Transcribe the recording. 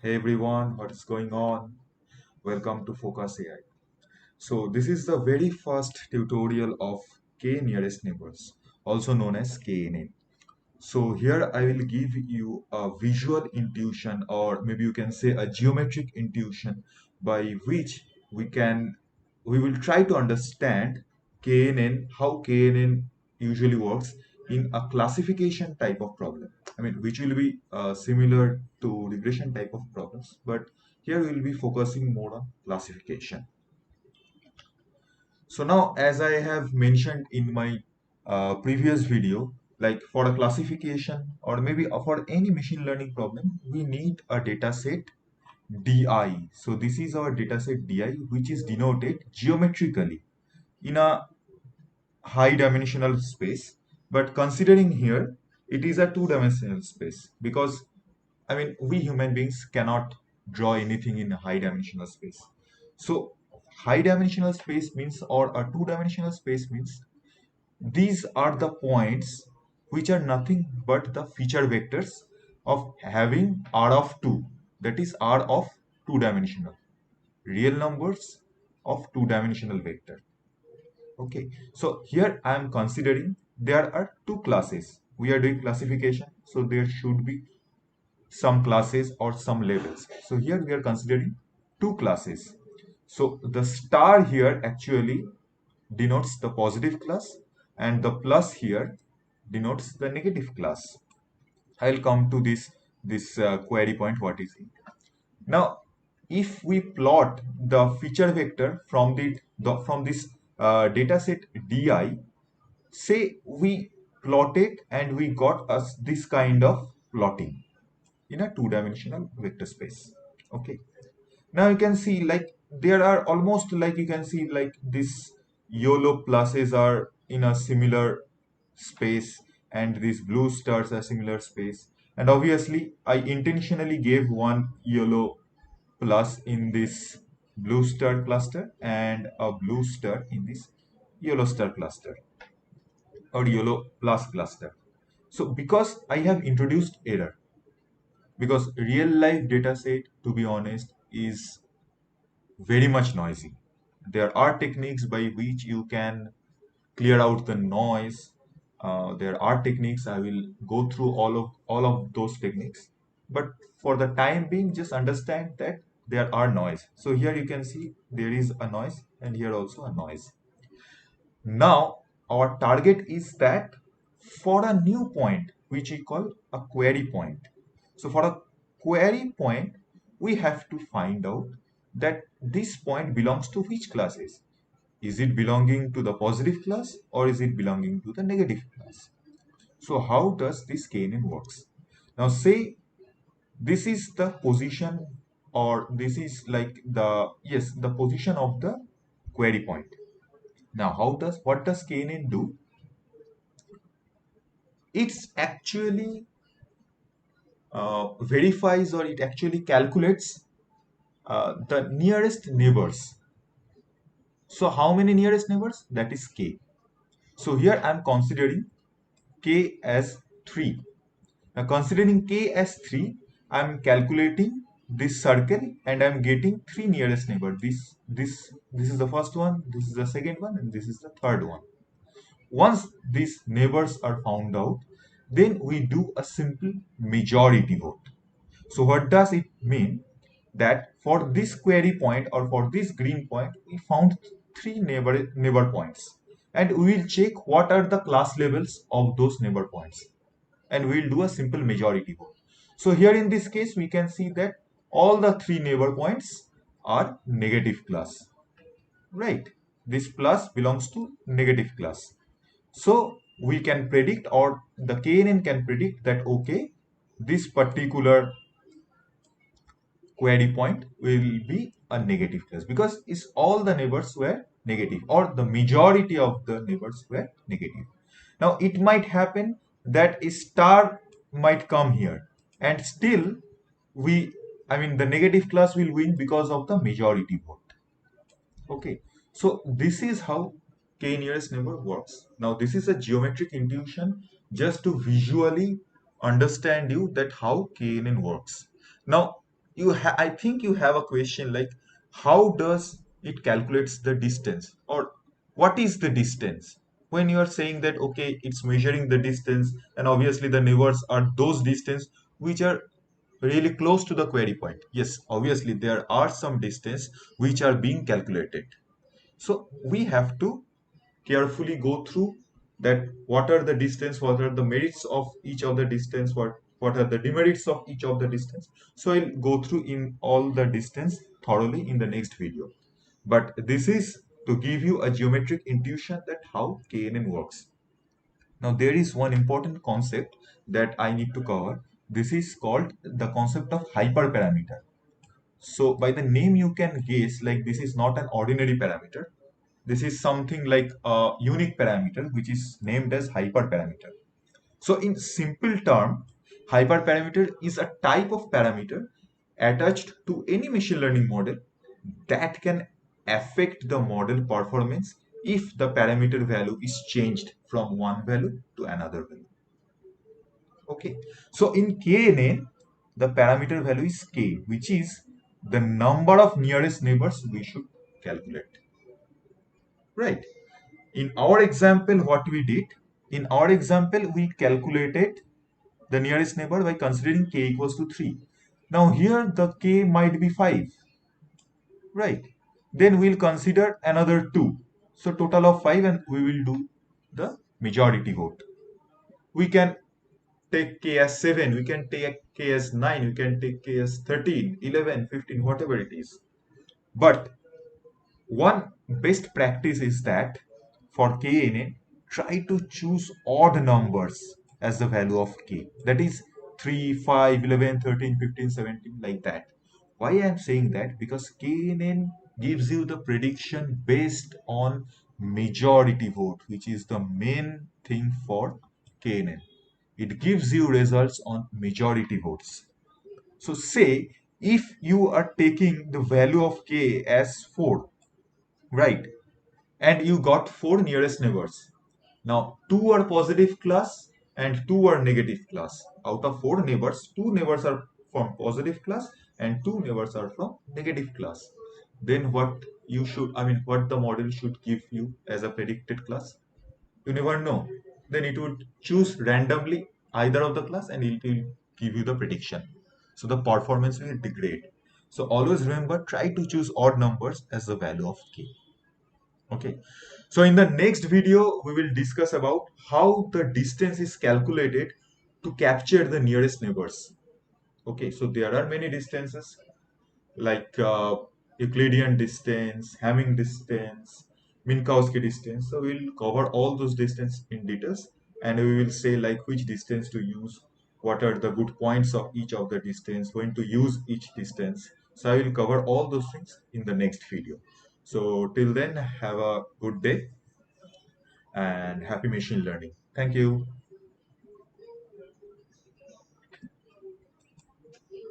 Hey everyone, what is going on? Welcome to Focus AI. So this is the very first tutorial of K nearest neighbors, also known as KNN. So here I will give you a visual intuition, or maybe you can say a geometric intuition, by which we will try to understand KNN, how KNN usually works in a classification type of problem. I mean, which will be similar to regression type of problems, but here we will be focusing more on classification. So now, as I have mentioned in my previous video, like for a classification or maybe for any machine learning problem, we need a data set DI. So this is our data set DI, which is denoted geometrically in a high dimensional space. But considering here, it is a two-dimensional space because I mean, we human beings cannot draw anything in a high dimensional space. So high dimensional space means, or a two-dimensional space means, these are the points which are nothing but the feature vectors of having R of 2, that is R of two-dimensional, real numbers of two-dimensional vector. Okay, so here I am considering there are two classes. We are doing classification, so there should be some classes or some labels. So here we are considering two classes. So the star here actually denotes the positive class and the plus here denotes the negative class. I'll come to this query point. What is it? Now, if we plot the feature vector from from this data set DI, say we plot it and we got us this kind of plotting in a two-dimensional vector space. Okay. Now you can see like there are almost like you can see like this yellow pluses are in a similar space and these blue stars are similar space. And obviously I intentionally gave one yellow plus in this blue star cluster and a blue star in this yellow star cluster or yellow plus cluster. So because I have introduced error, because real life data set, to be honest, is very much noisy. There are techniques by which you can clear out the noise. There are techniques. I will go through all of those techniques. But for the time being, just understand that there are noise. So here you can see there is a noise and here also a noise. Now our target is that for a new point, which we call a query point. So for a query point, we have to find out that this point belongs to which classes. Is it belonging to the positive class or is it belonging to the negative class? So how does this KNN works? Now say this is the position, or this is like the position of the query point. Now what does KNN do? It's actually verifies, or it actually calculates the nearest neighbors. So how many nearest neighbors? That is k. So here I am considering k as 3. Now considering k as 3, I am calculating this circle and I am getting 3 nearest neighbor. This is the first one, this is the second one, and this is the third one. Once these neighbors are found out, then we do a simple majority vote. So what does it mean? That for this query point or for this green point, we found three neighbor points. And we will check what are the class levels of those neighbor points. And we will do a simple majority vote. So here in this case, we can see that all the three neighbor points are negative class. Right? This plus belongs to negative class. So we can predict, or the KNN can predict that, okay, this particular query point will be a negative class because it's all the neighbors were negative, or the majority of the neighbors were negative. Now it might happen that a star might come here and still we I mean the negative class will win because of the majority vote. Okay, so this is how k nearest neighbor works. Now this is a geometric intuition just to visually understand you that how KNN works. Now I think you have a question like, how does it calculates the distance, or what is the distance? When you are saying that, okay, it's measuring the distance, and obviously the neighbors are those distance which are really close to the query point. Yes, obviously there are some distance which are being calculated. So we have to carefully go through that what are the distance, what are the merits of each of the distance, what are the demerits of each of the distance. So I'll go through in all the distance thoroughly in the next video. But this is to give you a geometric intuition that how KNN works. Now there is one important concept that I need to cover. This is called the concept of hyperparameter. So by the name you can guess like this is not an ordinary parameter. This is something like a unique parameter which is named as hyperparameter. So in simple term, hyperparameter is a type of parameter attached to any machine learning model that can affect the model performance if the parameter value is changed from one value to another value. Okay. So in KNN, the parameter value is k, which is the number of nearest neighbors we should calculate. Right. In our example, what we did, in our example, we calculated the nearest neighbor by considering k equals to 3. Now here the k might be 5, right? Then we'll consider another 2. So total of 5 and we will do the majority vote. We can take k as 7, we can take k as 9, we can take k as 13, 11, 15, whatever it is. But one best practice is that for KNN, try to choose odd numbers as the value of k. That is 3, 5, 11, 13, 15, 17, like that. Why I am saying that? Because KNN gives you the prediction based on majority vote, which is the main thing for KNN. It gives you results on majority votes. So say if you are taking the value of k as 4, right? And you got 4 nearest neighbors. Now, 2 are positive class and 2 are negative class. Out of 4 neighbors, 2 neighbors are from positive class and 2 neighbors are from negative class. Then what you should, what the model should give you as a predicted class? You never know. Then it would choose randomly either of the class and it will give you the prediction. So the performance will degrade. So always remember, try to choose odd numbers as the value of k. Okay, so in the next video we will discuss about how the distance is calculated to capture the nearest neighbors. Okay, so there are many distances like Euclidean distance, Hamming distance, Minkowski distance. So we'll cover all those distance in details, and we will say like which distance to use, what are the good points of each of the distance, when to use each distance. So I will cover all those things in the next video. So till then, have a good day and happy machine learning. Thank you.